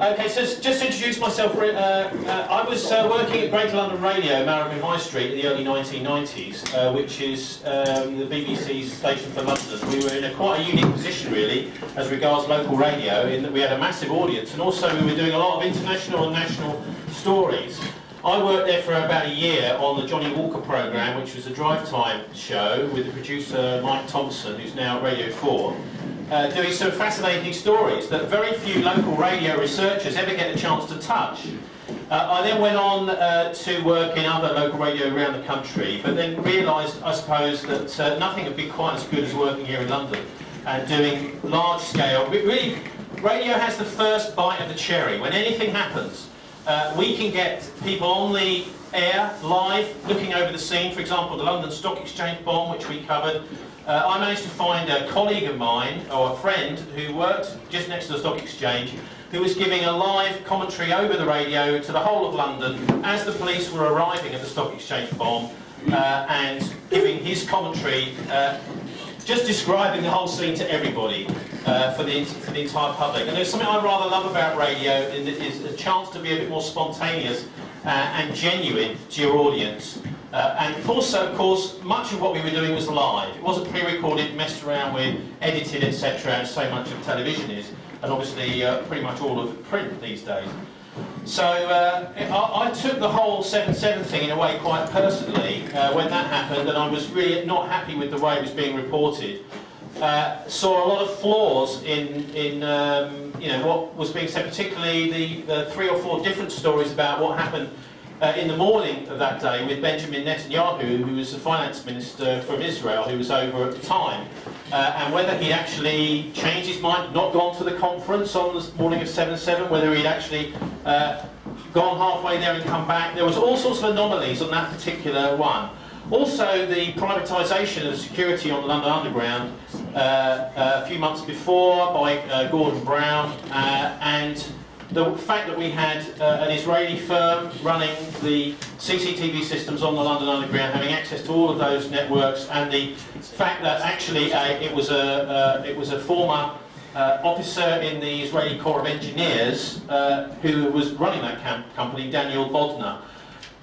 Okay, so just to introduce myself, I was working at Greater London Radio, Marylebone High Street, in the early 1990s, which is the BBC's station for London. We were in quite a unique position, really, as regards local radio, in that we had a massive audience, and also we were doing a lot of international and national stories. I worked there for about a year on the Johnny Walker programme, which was a drive time show with the producer Mike Thompson, who's now at Radio 4. Doing some fascinating stories that very few local radio researchers ever get a chance to touch. I then went on to work in other local radio around the country, but then realised, I suppose, that nothing would be quite as good as working here in London and doing large-scale. Really, radio has the first bite of the cherry. When anything happens, we can get people on the air, live, looking over the scene. For example, the London Stock Exchange bomb, which we covered. I managed to find a colleague of mine, or a friend, who worked just next to the Stock Exchange, who was giving a live commentary over the radio to the whole of London as the police were arriving at the Stock Exchange bomb, and giving his commentary, just describing the whole scene to everybody, for the entire public. And there's something I rather love about radio, is a chance to be a bit more spontaneous and genuine to your audience. And also, of course, much of what we were doing was live. It wasn't pre-recorded, messed around with, edited, etc., and so much of television is, and obviously pretty much all of print these days. So I took the whole 7/7 thing in a way quite personally when that happened, and I was really not happy with the way it was being reported. Saw a lot of flaws in you know, what was being said, particularly the 3 or 4 different stories about what happened in the morning of that day with Benjamin Netanyahu, who was the finance minister from Israel, who was over at the time, and whether he'd actually changed his mind, not gone to the conference on the morning of 7/7, whether he'd actually gone halfway there and come back. There was all sorts of anomalies on that particular one. Also, the privatisation of security on the London Underground a few months before by Gordon Brown, and the fact that we had an Israeli firm running the CCTV systems on the London Underground, having access to all of those networks, and the fact that actually it was a former officer in the Israeli Corps of Engineers who was running that company, Daniel Bodner.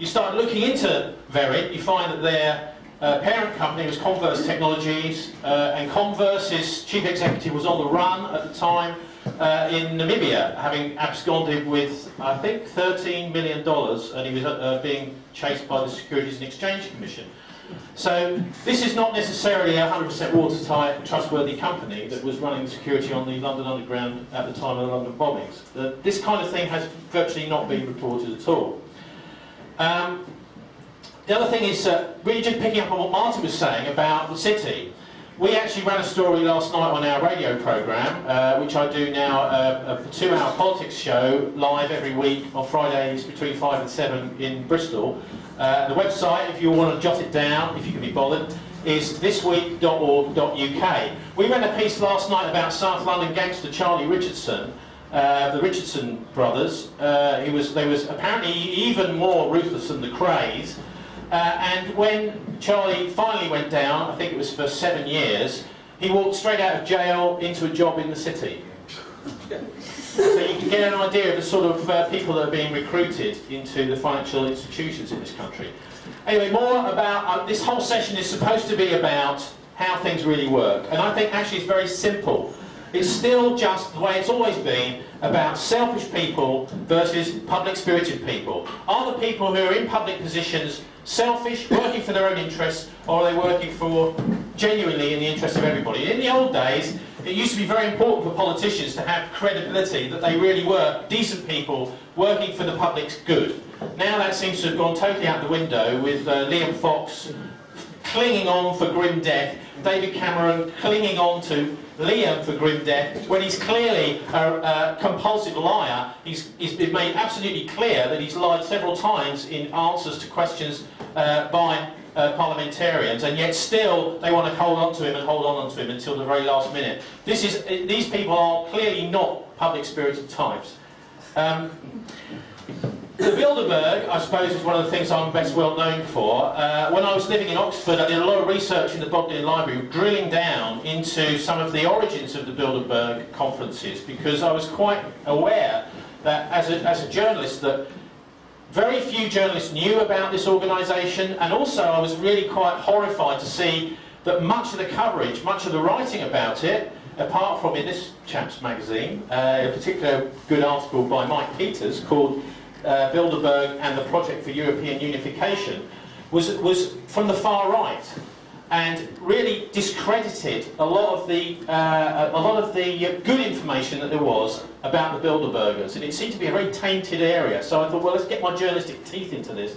You start looking into Verit, you find that their parent company was Converse Technologies, and Converse's chief executive was on the run at the time in Namibia, having absconded with, I think, $13 million, and he was being chased by the Securities and Exchange Commission. So this is not necessarily a 100% watertight, trustworthy company that was running the security on the London Underground at the time of the London bombings. This kind of thing has virtually not been reported at all. The other thing is really just picking up on what Martin was saying about the city. We actually ran a story last night on our radio programme, which I do now, a 2-hour politics show live every week on Fridays between 5 and 7 in Bristol. The website, if you want to jot it down, if you can be bothered, is thisweek.org.uk. We ran a piece last night about South London gangster Charlie Richardson, the Richardson brothers. They was apparently even more ruthless than the Krays. And when Charlie finally went down, I think it was for 7 years, he walked straight out of jail into a job in the city. So you can get an idea of the sort of people that are being recruited into the financial institutions in this country. Anyway, more about, this whole session is supposed to be about how things really work. And I think actually it's very simple. It's still just the way it's always been, about selfish people versus public-spirited people. Are the people who are in public positions selfish, working for their own interests, or are they working for genuinely in the interest of everybody? In the old days, it used to be very important for politicians to have credibility, that they really were decent people working for the public's good. Now that seems to have gone totally out the window, with Liam Fox clinging on for grim death, David Cameron clinging on to Liam for grim death, when he's clearly a compulsive liar. He's been made absolutely clear that he's lied several times in answers to questions by parliamentarians, and yet still they want to hold on to him and hold on to him until the very last minute. These people are clearly not public-spirited types. The Bilderberg, I suppose, is one of the things I'm best well known for. When I was living in Oxford, I did a lot of research in the Bodleian Library, drilling down into some of the origins of the Bilderberg conferences, because I was quite aware that as a journalist, that very few journalists knew about this organisation, and also I was really quite horrified to see that much of the coverage, much of the writing about it, apart from in this chap's magazine, a particular good article by Mike Peters called Bilderberg and the Project for European Unification, was from the far right, and really discredited a lot of the good information that there was about the Bilderbergers, and it seemed to be a very tainted area. So I thought, well, let's get my journalistic teeth into this.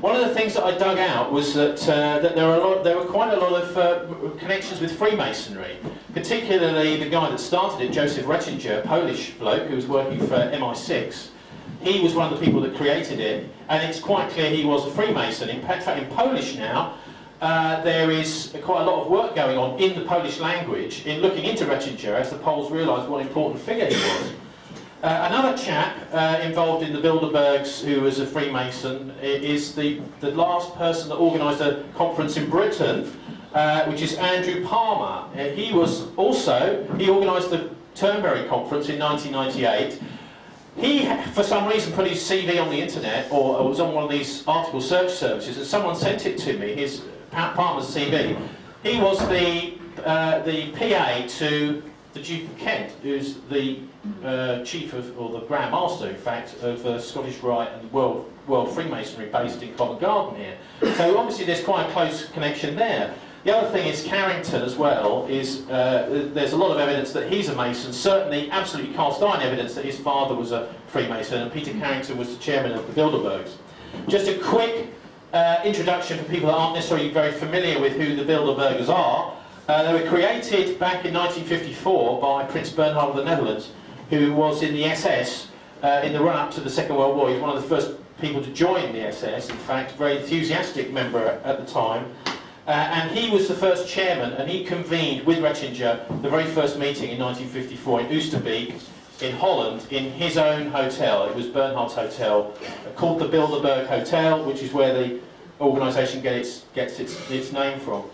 One of the things that I dug out was that there were quite a lot of connections with Freemasonry, particularly the guy that started it, Joseph Rettinger, a Polish bloke who was working for MI6. He was one of the people that created it, and it's quite clear he was a Freemason. In fact, in Polish now, there is quite a lot of work going on in the Polish language in looking into Rettinger as the Poles realised what an important figure he was. Another chap involved in the Bilderbergs who was a Freemason is the last person that organised a conference in Britain, which is Andrew Palmer. He organised the Turnberry conference in 1998. He, for some reason, put his CV on the internet, or was on one of these article search services, and someone sent it to me, his Palmer's CV. He was the PA to the Duke of Kent, who's the chief of, or the Grand Master, in fact, of Scottish Rite and World Freemasonry based in Covent Garden here. So obviously there's quite a close connection there. The other thing is Carrington as well, is there's a lot of evidence that he's a Mason, certainly absolutely cast iron evidence that his father was a Freemason, and Peter Carrington was the chairman of the Bilderbergs. Just a quick introduction for people that aren't necessarily very familiar with who the Bilderbergers are. They were created back in 1954 by Prince Bernhard of the Netherlands, who was in the SS in the run-up to the Second World War. He was one of the first people to join the SS, in fact, very enthusiastic member at the time. And he was the first chairman, and he convened with Rettinger the very first meeting in 1954 in Oosterbeek, in Holland, in his own hotel. It was Bernhard's hotel, called the Bilderberg Hotel, which is where the organisation gets its name from.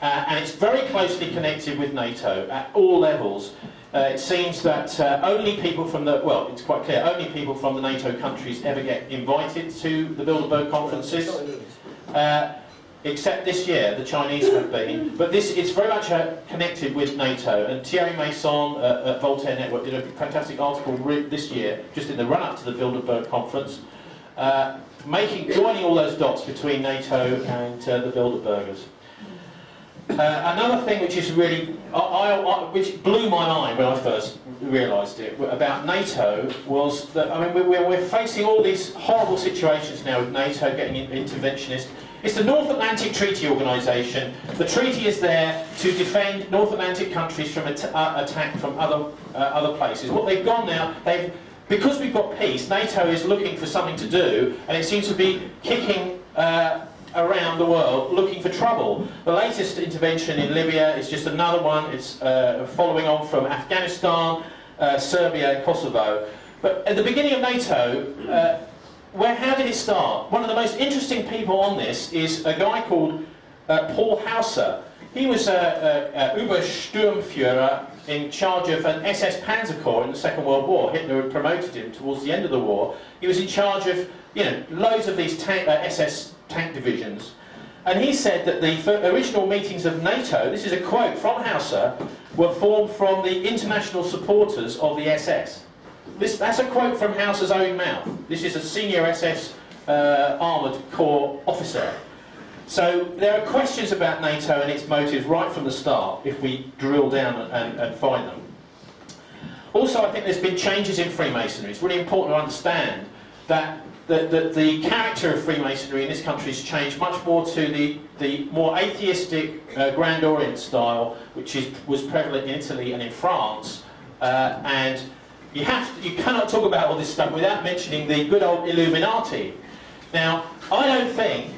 And it's very closely connected with NATO at all levels. It seems that only people from the, well, it's quite clear, only people from the NATO countries ever get invited to the Bilderberg conferences. Except this year, the Chinese have been. But it's very much connected with NATO. And Thierry Masson at Voltaire Network did a fantastic article this year, just in the run-up to the Bilderberg conference, joining all those dots between NATO and the Bilderbergers. Another thing which is really, which blew my mind when I first realised it about NATO was that, I mean, we're facing all these horrible situations now with NATO getting interventionist. It's the North Atlantic Treaty Organisation. The treaty is there to defend North Atlantic countries from attack from other places. What they've gone now, because we've got peace, NATO is looking for something to do, and it seems to be kicking around the world looking for trouble. The latest intervention in Libya is just another one. It's following on from Afghanistan, Serbia and Kosovo. But at the beginning of NATO, how did it start? One of the most interesting people on this is a guy called Paul Hauser. He was Obersturmführer in charge of an SS Panzer Corps in the Second World War. Hitler had promoted him towards the end of the war. He was in charge of, loads of these SS tank divisions. And he said that the original meetings of NATO, this is a quote from Hauser, were formed from the international supporters of the SS. That's a quote from Hauser's own mouth. This is a senior SS armoured corps officer. So there are questions about NATO and its motives right from the start, if we drill down and find them. Also, I think there's been changes in Freemasonry. It's really important to understand that the character of Freemasonry in this country has changed much more to the more atheistic Grand Orient style, which was prevalent in Italy and in France. And you cannot talk about all this stuff without mentioning the good old Illuminati. Now, I don't think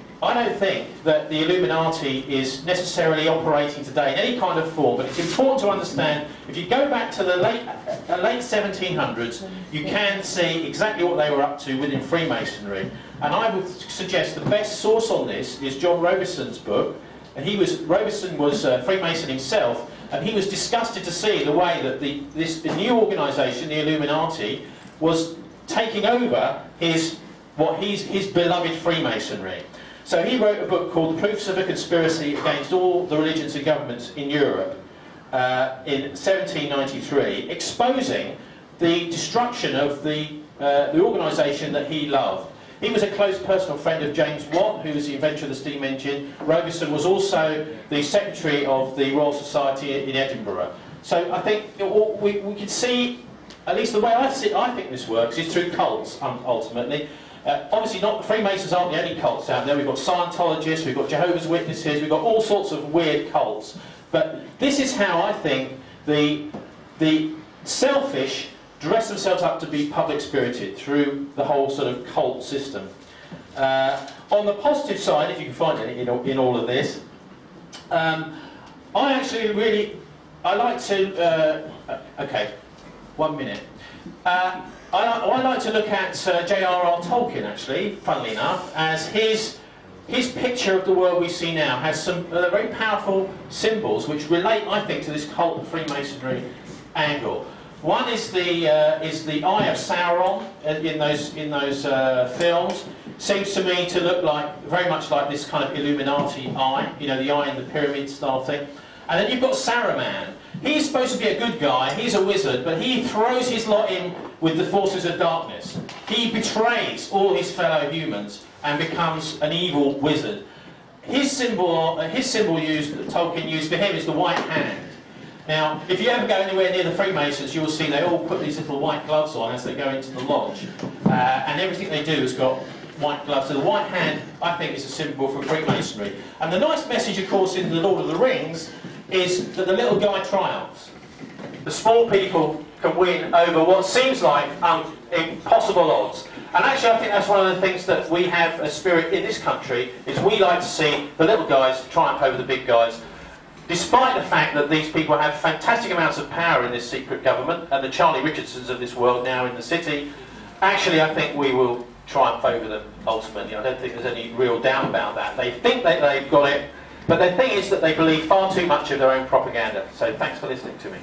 that the Illuminati is necessarily operating today in any kind of form, but it's important to understand, if you go back to the late 1700s, you can see exactly what they were up to within Freemasonry. And I would suggest the best source on this is John Robison's book. And Robison was a Freemason himself, and he was disgusted to see the way that the new organisation, the Illuminati, was taking over his beloved Freemasonry. So he wrote a book called The Proofs of a Conspiracy Against All the Religions and Governments in Europe in 1793, exposing the destruction of the organisation that he loved. He was a close personal friend of James Watt, who was the inventor of the steam engine. Robeson was also the secretary of the Royal Society in Edinburgh. So I think we can see, at least the way I think this works, is through cults, ultimately. Obviously, the Freemasons aren't the only cults out there. We've got Scientologists, we've got Jehovah's Witnesses, we've got all sorts of weird cults. But this is how I think the selfish dress themselves up to be public-spirited through the whole sort of cult system. On the positive side, if you can find any in all of this, I like to... okay, 1 minute. I like to look at J.R.R. Tolkien, actually, funnily enough, as his picture of the world we see now has some very powerful symbols which relate, I think, to this cult of Freemasonry angle. One is the eye of Sauron in those films. Seems to me to look very much like this kind of Illuminati eye, you know, the eye in the pyramid style thing. And then you've got Saruman. He's supposed to be a good guy, he's a wizard, but he throws his lot in with the forces of darkness. He betrays all his fellow humans and becomes an evil wizard. His symbol Tolkien used for him is the white hand. Now, if you ever go anywhere near the Freemasons, you'll see they all put these little white gloves on as they go into the lodge. And everything they do has got white gloves. So the white hand, I think, is a symbol for Freemasonry. And the nice message, of course, in The Lord of the Rings is that the little guy triumphs. The small people can win over what seems like impossible odds. And actually, I think that's one of the things that we have a spirit in this country, is we like to see the little guys triumph over the big guys. Despite the fact that these people have fantastic amounts of power in this secret government, and the Charlie Richardsons of this world now in the city, actually I think we will triumph over them ultimately. I don't think there's any real doubt about that. They think that they've got it, but the thing is that they believe far too much of their own propaganda. So thanks for listening to me.